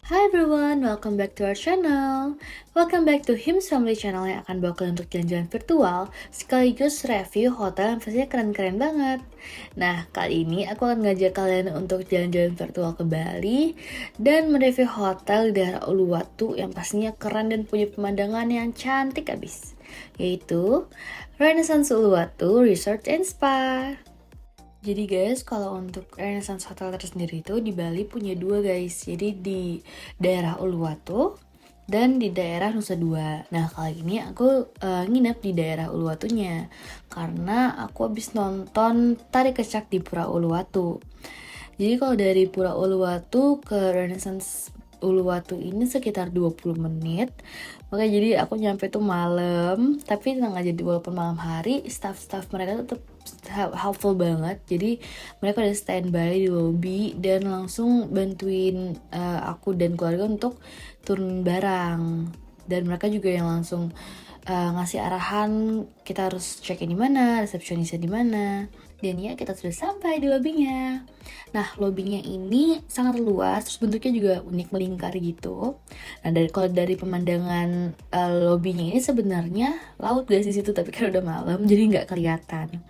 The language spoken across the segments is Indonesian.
Hi everyone, welcome back to our channel. Welcome back to Hims Family Channel yang akan bawa kalian untuk jalan-jalan virtual sekaligus review hotel yang pastinya keren-keren banget. Nah, kali ini aku akan ngajak kalian untuk jalan-jalan virtual ke Bali dan mereview hotel di daerah Uluwatu yang pastinya keren dan punya pemandangan yang cantik abis, yaitu Renaissance Uluwatu Resort and Spa. Jadi guys, kalau untuk Renaissance Hotel tersendiri itu di Bali punya dua guys. Jadi di daerah Uluwatu dan di daerah Nusa Dua. Nah kali ini aku nginep di daerah Uluwatunya karena aku habis nonton Tari Kecak di Pura Uluwatu. Jadi kalau dari Pura Uluwatu ke Renaissance Uluwatu ini sekitar 20 menit. Makanya jadi aku nyampe tuh malam, tapi tenang aja walaupun malam hari, staff mereka tetap helpful banget. Jadi mereka udah standby di lobby dan langsung bantuin aku dan keluarga untuk turun barang. Dan mereka juga yang langsung ngasih arahan kita harus check in di mana, resepsionisnya di mana. Dan ya kita sudah sampai di lobbynya. Nah lobbynya ini sangat luas, terus bentuknya juga unik melingkar gitu. Nah kalau dari pemandangan lobbynya ini sebenarnya laut guys di situ, tapi kan udah malam jadi nggak kelihatan.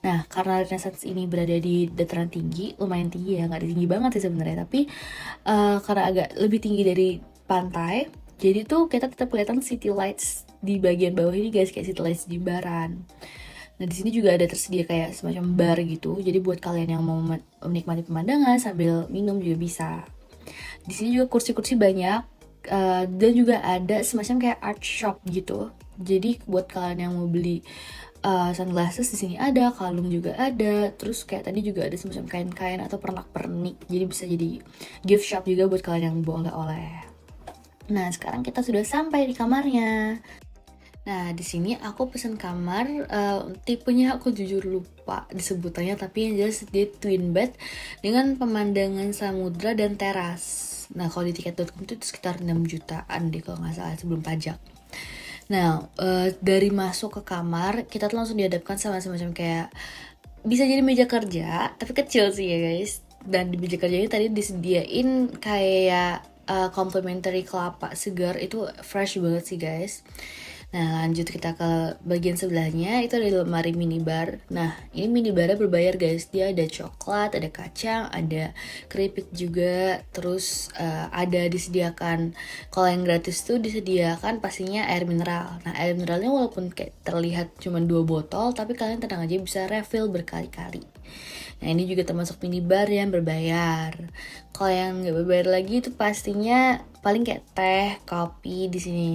Nah karena Renaissance ini berada di dataran tinggi, lumayan tinggi ya, nggak tinggi banget sih sebenarnya, tapi karena agak lebih tinggi dari pantai, jadi tuh kita tetap kelihatan city lights di bagian bawah ini guys, kayak city lights di baran. Nah di sini juga ada tersedia kayak semacam bar gitu. Jadi buat kalian yang mau menikmati pemandangan sambil minum juga bisa. Di sini juga kursi-kursi banyak dan juga ada semacam kayak art shop gitu. Jadi buat kalian yang mau beli sunglasses di sini ada, kalung juga ada. Terus kayak tadi juga ada semacam kain-kain atau pernak-pernik. Jadi bisa jadi gift shop juga buat kalian yang bawa oleh-oleh. Nah sekarang kita sudah sampai di kamarnya. Nah, di sini aku pesen kamar, tipenya aku jujur lupa disebutannya, tapi yang jelas dia twin bed dengan pemandangan samudra dan teras. Nah, kalau di tiket.com itu sekitar 6 jutaan deh kalau nggak salah sebelum pajak. Nah, dari masuk ke kamar, kita tuh langsung dihadapkan sama semacam kayak, bisa jadi meja kerja, tapi kecil sih ya guys. Dan di meja kerja ini tadi disediain kayak complimentary kelapa segar, itu fresh banget sih guys. Nah lanjut kita ke bagian sebelahnya, itu ada lemari minibar. Nah ini minibarnya berbayar guys, dia ada coklat, ada kacang, ada keripik juga. Terus ada disediakan, kalau yang gratis tuh disediakan pastinya air mineral. Nah air mineralnya walaupun kayak terlihat cuma 2 botol, tapi kalian tenang aja bisa refill berkali-kali. Nah ini juga termasuk minibar yang berbayar. Kalau yang nggak berbayar lagi itu pastinya paling kayak teh, kopi di sini.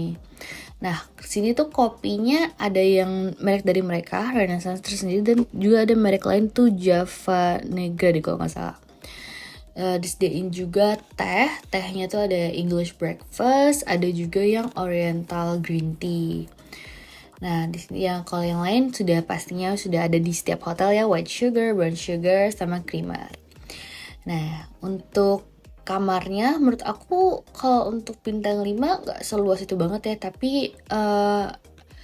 Nah, sini tuh kopinya ada yang merek dari mereka, Renaissance tersendiri, dan juga ada merek lain tuh Java Negra deh kalau nggak salah. Disediain juga tehnya tuh ada English breakfast, ada juga yang Oriental green tea. Nah, di sini yang kalau yang lain sudah pastinya sudah ada di setiap hotel ya, white sugar, brown sugar, sama creamer. Nah, untuk kamarnya menurut aku kalau untuk bintang 5 nggak seluas itu banget ya, tapi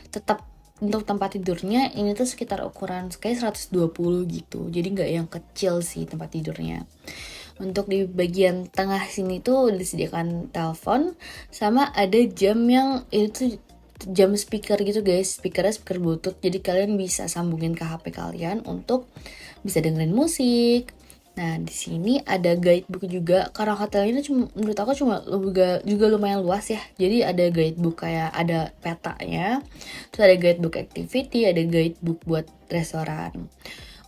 tetap untuk tempat tidurnya ini tuh sekitar ukuran kayak 120 gitu, jadi nggak yang kecil sih tempat tidurnya. Untuk di bagian tengah sini tuh disediakan telepon sama ada jam yang itu jam speaker gitu guys, speakernya speaker bluetooth, jadi kalian bisa sambungin ke HP kalian untuk bisa dengerin musik. Nah, di sini ada guidebook juga karena hotelnya itu menurut aku juga lumayan luas ya. Jadi ada guidebook kayak ada petanya, terus ada guidebook activity, ada guidebook buat restoran.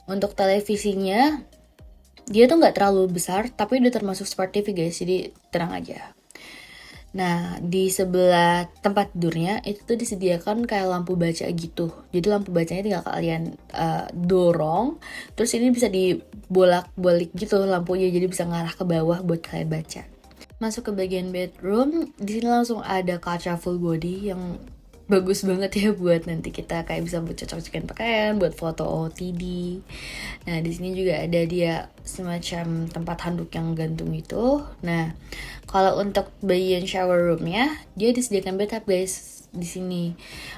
Untuk televisinya dia tuh nggak terlalu besar, tapi udah termasuk smart TV guys, jadi tenang aja. Nah, di sebelah tempat tidurnya itu tuh disediakan kayak lampu baca gitu. Jadi lampu bacanya tinggal kalian dorong, terus ini bisa dibolak-balik gitu lampunya, jadi bisa ngarah ke bawah buat kalian baca. Masuk ke bagian bedroom, di sini langsung ada kaca full body yang bagus banget ya buat nanti kita kayak bisa buat cocok-cocokin pakaian, buat foto OOTD. Nah di sini juga ada dia semacam tempat handuk yang gantung itu. Nah kalau untuk bagian shower roomnya dia disediakan bathtub guys di sini.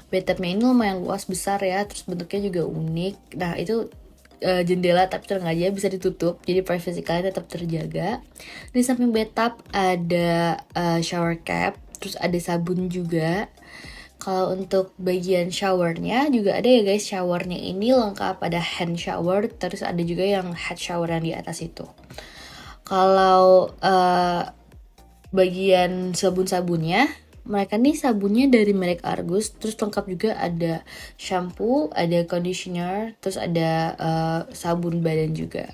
Bathtubnya ini lumayan luas besar ya, terus bentuknya juga unik. Nah itu jendela, tapi tenang aja bisa ditutup, jadi privacy kalian tetap terjaga. Di samping bathtub ada shower cap, terus ada sabun juga. Kalau untuk bagian showernya juga ada ya guys, showernya ini lengkap, ada hand shower, terus ada juga yang head shower yang di atas itu. Kalau bagian sabun-sabunnya, mereka nih sabunnya dari merek Argus, terus lengkap juga ada shampoo, ada conditioner, terus ada sabun badan juga.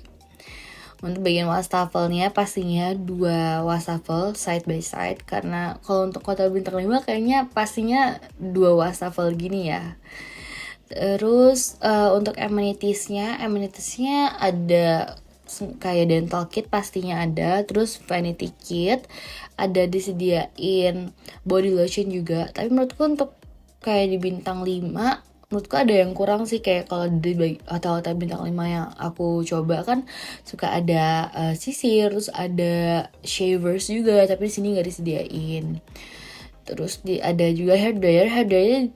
Untuk bagian wastafelnya pastinya 2 wastafel side by side, karena kalau untuk hotel bintang 5 kayaknya pastinya 2 wastafel gini ya. Terus untuk amenitiesnya ada kayak dental kit pastinya ada, terus vanity kit, ada disediain body lotion juga. Tapi menurutku untuk kayak di bintang 5, menurutku ada yang kurang sih, kayak kalau di hotel-hotel bintang 5 yang aku coba kan suka ada sisir, terus ada shavers juga, tapi di sini nggak disediain. Terus ada juga hair dryer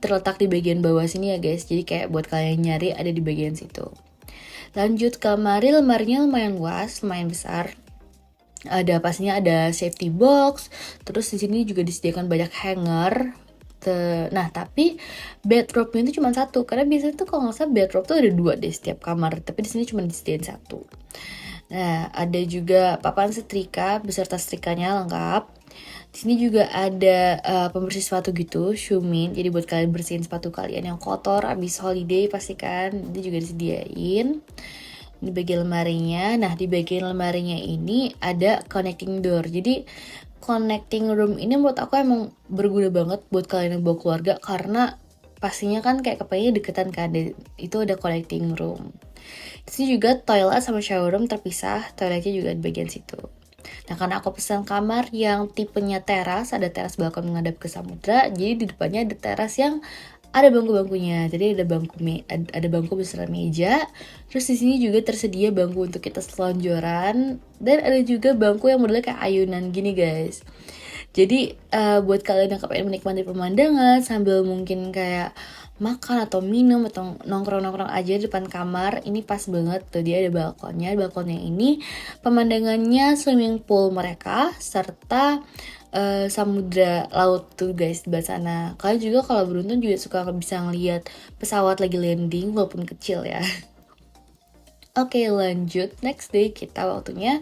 terletak di bagian bawah sini ya guys, jadi kayak buat kalian nyari ada di bagian situ. Lanjut ke lemarinya lumayan luas, lumayan besar. Pastinya ada safety box, terus di sini juga disediakan banyak hanger. Nah, tapi bathrobe-nya itu cuma satu, karena biasanya tuh kalau nggak salah bathrobe tuh ada 2 deh setiap kamar, tapi di sini cuma disediain 1. Nah, ada juga papan setrika beserta setrikanya lengkap. Di sini juga ada pembersih sepatu gitu, Shumin. Jadi buat kalian bersihin sepatu kalian yang kotor abis holiday pastikan, itu juga disediain. Di bagian lemarinya, nah di bagian lemarinya ini ada connecting door. Jadi connecting room ini menurut aku emang berguna banget buat kalian yang bawa keluarga, karena pastinya kan kayak kepengennya deketan kan, itu ada connecting room. Di sini juga toilet sama shower room terpisah, toiletnya juga di bagian situ. Nah, karena aku pesan kamar yang tipenya teras, ada teras balkon menghadap ke samudra, jadi di depannya ada teras yang ada bangku-bangkunya. Jadi ada bangku beserta meja. Terus di sini juga tersedia bangku untuk kita selonjoran, dan ada juga bangku yang modelnya kayak ayunan gini, guys. Jadi buat kalian yang pengen menikmati pemandangan sambil mungkin kayak makan atau minum atau nongkrong-nongkrong aja di depan kamar, ini pas banget tuh, dia ada balkonnya. Balkonnya ini pemandangannya swimming pool mereka serta samudra laut tuh guys di sana. Kalian juga kalau beruntung juga suka bisa ngeliat pesawat lagi landing walaupun kecil ya. Oke, lanjut. Next day kita waktunya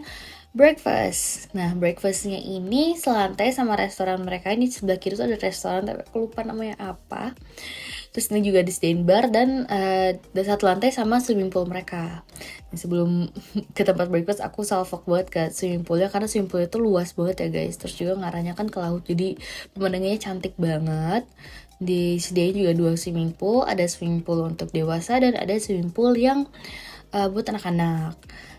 breakfast. Nah, breakfastnya ini selantai sama restoran mereka. Ini sebelah kiri tuh ada restoran, tapi aku lupa namanya apa. Terus ini juga disediain bar dan satu lantai sama swimming pool mereka. Nah, sebelum ke tempat breakfast aku salvok banget ke swimming poolnya, karena swimming poolnya tuh luas banget ya guys. Terus juga ngarahnya kan ke laut, jadi pemandangannya cantik banget. Disediain juga 2 swimming pool, ada swimming pool untuk dewasa dan ada swimming pool yang buat anak-anak.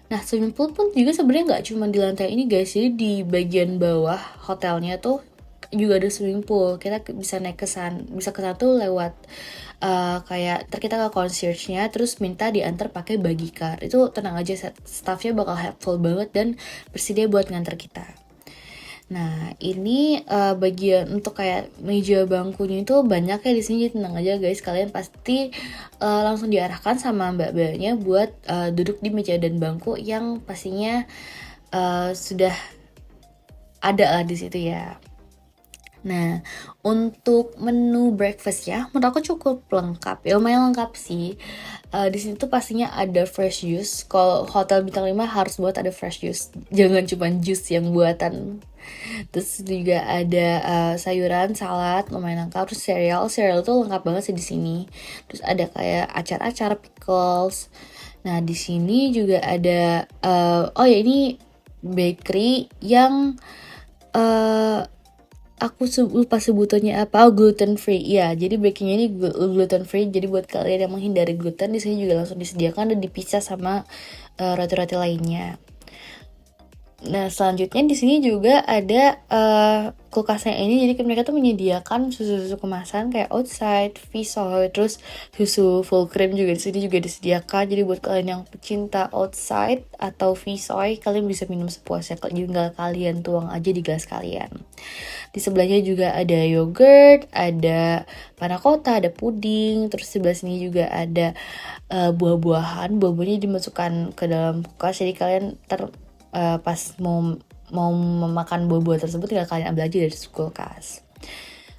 Nah, swimming pool pun juga sebenarnya nggak cuma di lantai ini guys, jadi di bagian bawah hotelnya tuh juga ada swimming pool. Kita bisa naik bisa ke sana tuh lewat kayak kita ke concierge-nya, terus minta diantar pakai buggy car. Itu tenang aja, staffnya bakal helpful banget dan bersedia buat nganter kita. Nah, ini bagian untuk kayak meja bangkunya itu banyak ya di sini, jadi tenang aja guys, kalian pasti langsung diarahkan sama mbak-mbaknya buat duduk di meja dan bangku yang pastinya sudah ada lah di situ ya. Nah, untuk menu breakfast ya, menurut aku cukup lengkap ya, lumayan lengkap sih. Di sini tuh pastinya ada fresh juice. Kalau hotel bintang 5 harus buat ada fresh juice, jangan cuma jus yang buatan. Terus juga ada sayuran, salad, lumayan lengkap. Terus cereal tuh lengkap banget sih di sini. Terus ada kayak acar-acar, pickles. Nah, di sini juga ada oh ya, ini bakery yang aku lupa sebutannya apa, gluten free ya. Jadi bakingnya ini gluten free, jadi buat kalian yang menghindari gluten, di sini juga langsung disediakan dan dipisah sama roti-roti lainnya. Nah, selanjutnya di sini juga ada kulkasnya ini. Jadi mereka tuh menyediakan susu-susu kemasan kayak outside, Visoy, terus susu full cream juga di sini juga disediakan. Jadi buat kalian yang pecinta outside atau Visoy, kalian bisa minum sepuasnya. Tinggal kalian tuang aja di gelas kalian. Di sebelahnya juga ada yogurt, ada panna cotta, ada puding. Terus sebelah sini juga ada buah-buahan. Buah-buahnya dimasukkan ke dalam kulkas. Jadi kalian pas mau memakan buah-buah tersebut tinggal kalian ambil aja dari kulkas.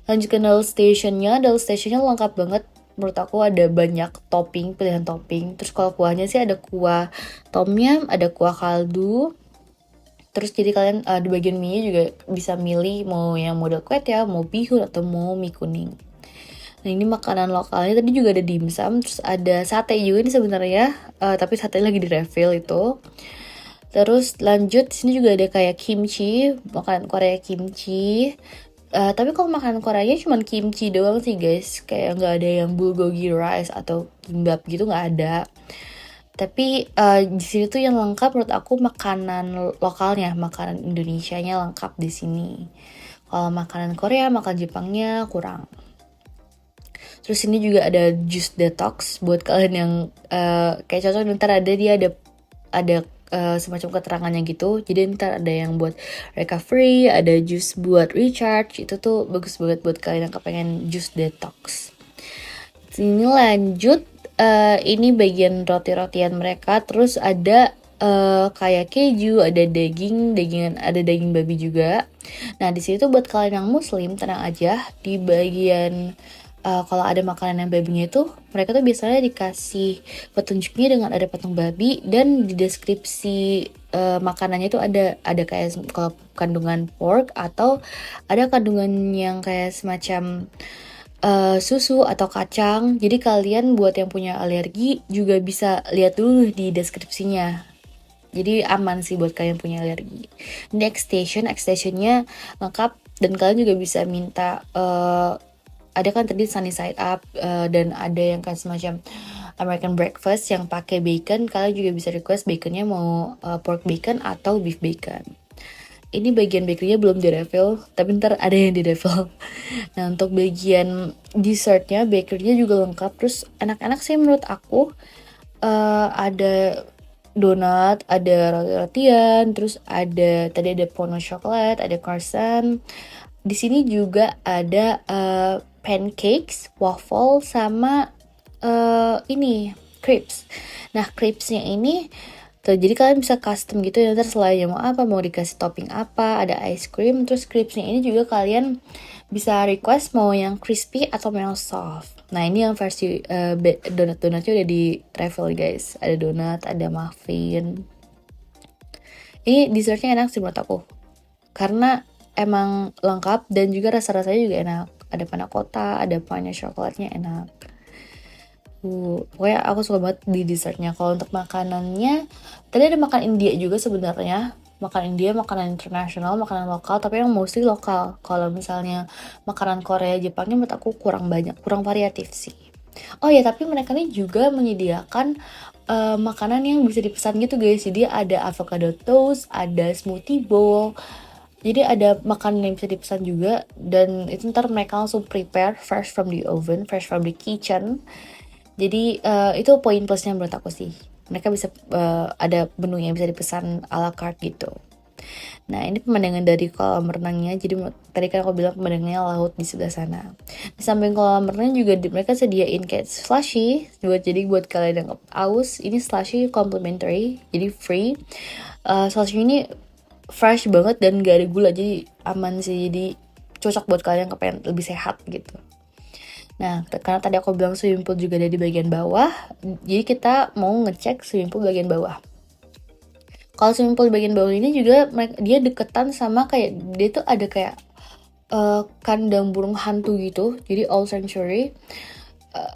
Lanjut ke Dal stationnya lengkap banget. Menurut aku ada banyak pilihan topping. Terus kalau kuahnya sih ada kuah tom yum, ada kuah kaldu. Terus jadi kalian di bagian mie juga bisa milih mau yang model kuet ya, mau bihun atau mau mie kuning. Nah ini makanan lokalnya tadi juga ada dimsum, terus ada sate juga ini sebenarnya, tapi sate lagi di refill itu. Terus lanjut di sini juga ada kayak kimchi, makanan Korea kimchi. Tapi kalau makanan Koreanya cuma kimchi doang sih guys, kayak nggak ada yang bulgogi rice atau kimbap gitu, nggak ada. Tapi di sini tuh yang lengkap menurut aku makanan lokalnya, makanan Indonesianya lengkap di sini. Kalau makanan Korea, makan Jepangnya kurang. Terus ini juga ada juice detox buat kalian yang kayak cocok ntar ada semacam keterangannya gitu. Jadi ntar ada yang buat recovery, ada juice buat recharge. Itu tuh bagus banget buat kalian yang kepengen juice detox. Sini lanjut, ini bagian roti-rotian mereka. Terus ada kayak keju, ada ada daging babi juga. Nah di sini tuh buat kalian yang muslim tenang aja, di bagian kalau ada makanan yang babinya itu mereka tuh biasanya dikasih petunjuknya dengan ada patung babi, dan di deskripsi makanannya itu ada kayak kalau kandungan pork atau ada kandungan yang kayak semacam susu atau kacang. Jadi kalian buat yang punya alergi juga bisa lihat dulu di deskripsinya. Jadi aman sih buat kalian punya alergi. Next stationnya lengkap, dan kalian juga bisa minta ada kan tadi sunny side up, dan ada yang kayak semacam American breakfast yang pakai bacon. Kalian juga bisa request baconnya mau pork bacon atau beef bacon. Ini bagian bakerynya belum di refill, tapi ntar ada yang di refill. Nah untuk bagian dessertnya, bakerynya juga lengkap. Terus enak-enak sih menurut aku. Ada donat, ada roti-rotian, terus tadi ada pono coklat, ada croissant. Di sini juga ada pancakes, waffle, sama ini crepes. Nah crepesnya ini tuh, jadi kalian bisa custom gitu ya, ntar selain mau apa, mau dikasih topping apa, ada ice cream. Terus crepesnya ini juga kalian bisa request mau yang crispy atau mau yang soft. Nah ini yang versi donat-donatnya udah di refill guys. Ada donat, ada muffin. Ini dessertnya enak sih menurut aku, karena emang lengkap dan juga rasa-rasanya juga enak. Ada panna cotta, ada panna coklatnya enak. Pokoknya aku suka banget di dessertnya. Kalau untuk makanannya, tadi ada makan India juga sebenarnya. Makan India, makanan internasional, makanan lokal, tapi yang mostly lokal. Kalau misalnya makanan Korea, Jepangnya menurut aku kurang banyak, kurang variatif sih. Oh ya, tapi mereka nih juga menyediakan makanan yang bisa dipesan gitu guys. Jadi ada avocado toast, ada smoothie bowl. Jadi ada makanan yang bisa dipesan juga, dan itu ntar mereka langsung prepare fresh from the oven, fresh from the kitchen. Jadi itu poin plusnya menurut aku sih. Mereka bisa ada menu yang bisa dipesan a la carte gitu. Nah ini pemandangan dari kolam renangnya. Jadi tadi kan aku bilang pemandangannya laut di sebelah sana. Di samping kolam renang juga mereka sediain kayak slushy. Jadi buat kalian yang aus, ini slushy complimentary, jadi free. Slushy ini fresh banget dan gak ada gula, jadi aman sih. Jadi cocok buat kalian yang kepengen lebih sehat gitu. Nah, karena tadi aku bilang swimming pool juga ada di bagian bawah, jadi kita mau ngecek swimming pool bagian bawah. Kalau swimming pool bagian bawah ini juga dia deketan sama kayak, dia tuh ada kayak kandang burung hantu gitu, jadi owl sanctuary.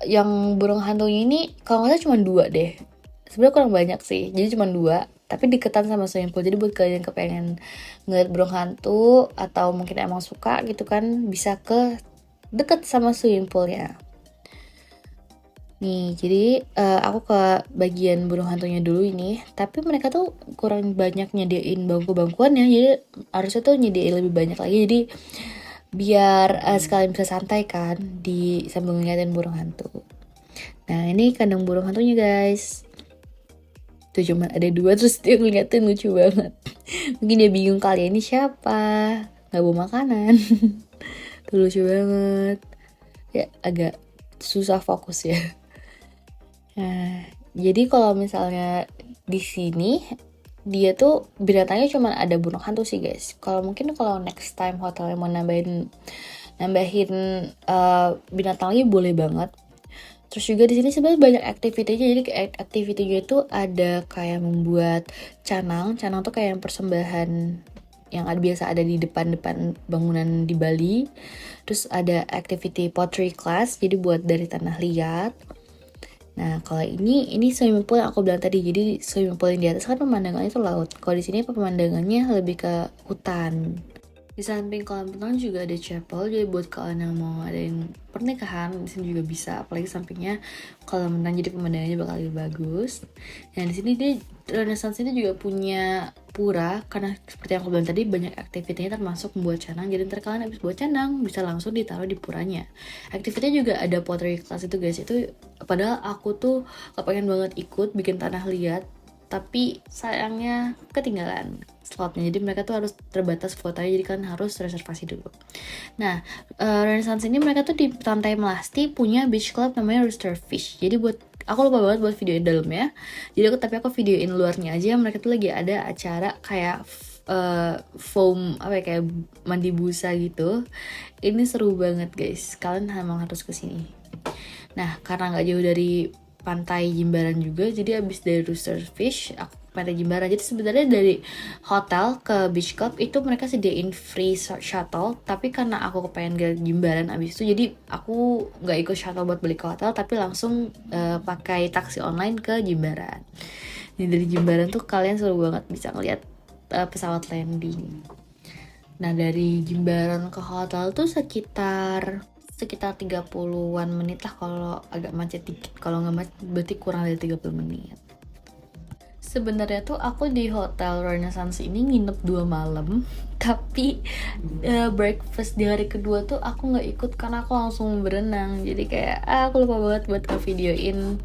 Yang burung hantunya ini kalau nggak salah cuma 2 deh. Sebenarnya kurang banyak sih, jadi cuma 2. Tapi deketan sama swimming pool, jadi buat kalian yang kepengen ngeliat burung hantu atau mungkin emang suka gitu kan, bisa ke deket sama swimming poolnya. Nih, jadi aku ke bagian burung hantunya dulu ini, tapi mereka tuh kurang banyak nyediain bangku-bangkuannya, jadi harusnya tuh nyediain lebih banyak lagi, jadi biar sekalian bisa santai kan di sambil ngeliatin burung hantu. Nah, ini kandang burung hantunya guys. Tuh cuma ada 2 terus dia ngeliatin, lucu banget. Mungkin dia bingung kali ini siapa, nggak bawa makanan. Tuh lucu banget. Ya agak susah fokus ya. Nah, jadi kalau misalnya di sini dia tuh binatangnya cuma ada burung hantu sih guys. Kalau next time hotelnya mau nambahin binatang lagi boleh banget. Terus juga di sini sebenarnya banyak aktivitinya. Jadi aktivitinya itu ada kayak membuat canang. Canang tuh kayak yang persembahan yang biasa ada di depan-depan bangunan di Bali. Terus ada activity pottery class, jadi buat dari tanah liat. Nah, kalau ini swimming pool yang aku bilang tadi. Jadi swimming pool yang di atas kan pemandangannya itu laut. Kalau di sini pemandangannya lebih ke hutan. Di samping kolam renang juga ada chapel, jadi buat kalian yang mau ngadain pernikahan di sini juga bisa. Apalagi sampingnya kolam renang, jadi pemandangannya bakal lebih bagus. Nah, di sini dia Renaissance ini juga punya pura, karena seperti yang aku bilang tadi banyak aktivitinya termasuk membuat canang. Jadi ntar kalian habis buat canang bisa langsung ditaruh di puranya. Aktivitinya juga ada pottery class itu guys. Itu padahal aku tuh kepengen banget ikut bikin tanah liat, tapi sayangnya ketinggalan slotnya, jadi mereka tuh harus terbatas kuotanya, jadi kan harus reservasi dulu. Nah, Renaissance ini mereka tuh di Pantai Melasti punya beach club namanya Rooster Fish. Jadi buat aku lupa banget buat videoin dalamnya, jadi aku videoin luarnya aja. Mereka tuh lagi ada acara kayak foam apa ya, kayak mandi busa gitu. Ini seru banget guys, kalian emang harus kesini. Nah, karena nggak jauh dari pantai Jimbaran juga, jadi abis dari Rooster Fish aku ke pantai Jimbaran. Jadi sebenarnya dari hotel ke beach club itu mereka sediain free shuttle, tapi karena aku kepengen ke Jimbaran abis itu, jadi aku nggak ikut shuttle buat balik ke hotel, tapi langsung pakai taksi online ke Jimbaran. Jadi dari Jimbaran tuh kalian seru banget bisa ngeliat pesawat landing. Nah, dari Jimbaran ke hotel tuh sekitar 30-an menit lah kalau agak macet dikit. Kalau nggak macet berarti kurang dari 30 menit. Sebenarnya tuh aku di hotel Renaissance ini nginep 2 malam, tapi breakfast di hari kedua tuh aku nggak ikut karena aku langsung berenang. Jadi kayak aku lupa banget buat ngevideoin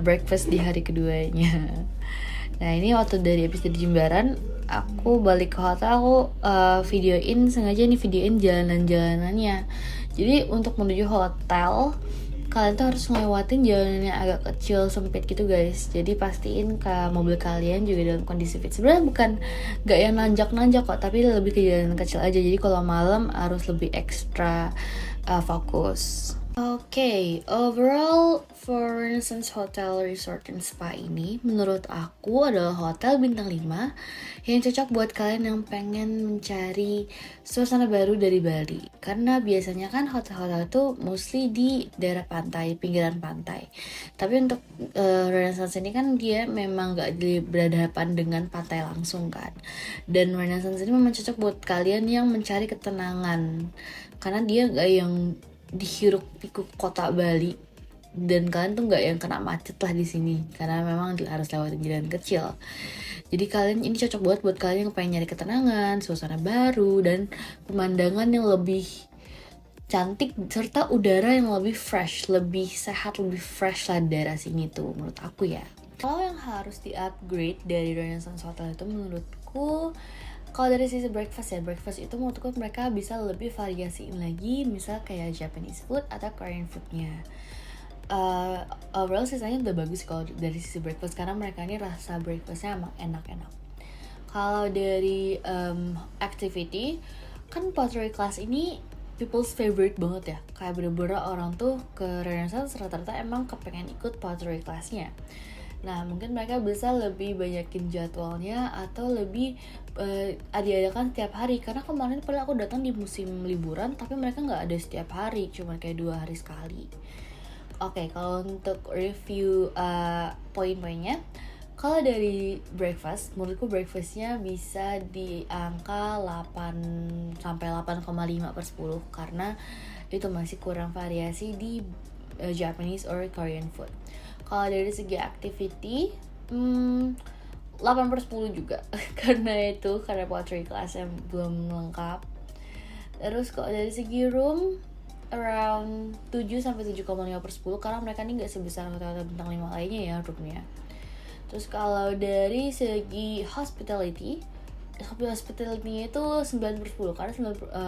breakfast di hari keduanya. Nah, ini waktu dari habis dari Jimbaran aku balik ke hotel, aku videoin jalan-jalanannya. Jadi untuk menuju hotel kalian tuh harus ngelewatin jalanannya agak kecil sempit gitu guys. Jadi pastiin ke mobil kalian juga dalam kondisi fit. Sebenarnya bukan gak yang nanjak-nanjak kok, tapi lebih ke jalan kecil aja. Jadi kalau malam harus lebih ekstra fokus. Oke, overall for Renaissance Hotel Resort and Spa ini menurut aku adalah hotel bintang 5 yang cocok buat kalian yang pengen mencari suasana baru dari Bali. Karena biasanya kan hotel-hotel itu mostly di daerah pantai, pinggiran pantai. Tapi untuk Renaissance ini kan dia memang gak berhadapan dengan pantai langsung kan. Dan Renaissance ini memang cocok buat kalian yang mencari ketenangan. Karena dia gak yang dihiruk pikuk kota Bali, dan kalian tuh nggak yang kena macet lah di sini karena memang harus lewatin jalan kecil. Jadi kalian ini cocok buat kalian yang pengen nyari ketenangan, suasana baru, dan pemandangan yang lebih cantik serta udara yang lebih fresh, lebih sehat, lebih fresh lah daerah sini tuh menurut aku ya. Kalau yang harus di-upgrade dari Renaissance Hotel itu menurutku, kalau dari sisi breakfast itu menurutku mereka bisa lebih variasiin lagi, misal kayak Japanese food atau Korean foodnya. Overall sisanya udah bagus kalau dari sisi breakfast, karena mereka ini rasa breakfastnya emang enak-enak. Kalau dari activity, kan pottery class ini people's favorite banget ya. Kayak bener-bener orang tuh ke Renaissance rata-rata emang kepengen ikut pottery classnya. Nah, mungkin mereka bisa lebih banyakin jadwalnya atau lebih diadakan setiap hari. Karena kemarin pernah aku datang di musim liburan, tapi mereka nggak ada setiap hari, cuma kayak 2 hari sekali. Oke, kalau untuk review poin-poinnya, kalau dari breakfast, menurutku breakfastnya bisa di angka 8 sampai 8,5/10 karena itu masih kurang variasi di Japanese or Korean food. Kalau dari segi activity 8/10 juga karena pottery class yang belum lengkap. Terus kalau dari segi room around 7-7,5/10 karena mereka ini nggak sebesar hotel bintang 5 lainnya ya roomnya. Terus kalau dari segi hospitality-nya itu 9/10 karena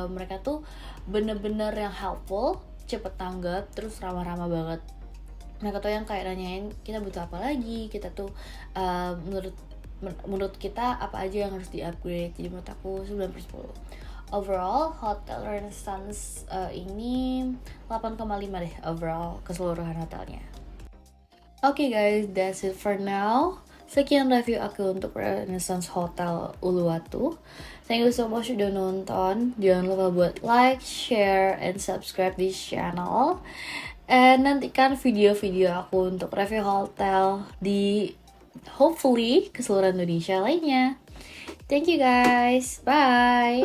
mereka tuh bener-bener yang helpful, cepet tanggap, terus ramah-ramah banget. Mereka tuh yang kayak nanyain kita butuh apa lagi, kita tuh menurut kita apa aja yang harus di-upgrade. Jadi menurut aku 9/10. Overall Hotel Renaissance ini 8,5 deh overall keseluruhan hotelnya. Oke guys, that's it for now. Sekian review aku untuk Renaissance Hotel Uluwatu. Thank you so much udah nonton. Jangan lupa buat like, share, and subscribe this channel. And nantikan video-video aku untuk review hotel di hopefully keseluruhan Indonesia lainnya. Thank you guys. Bye.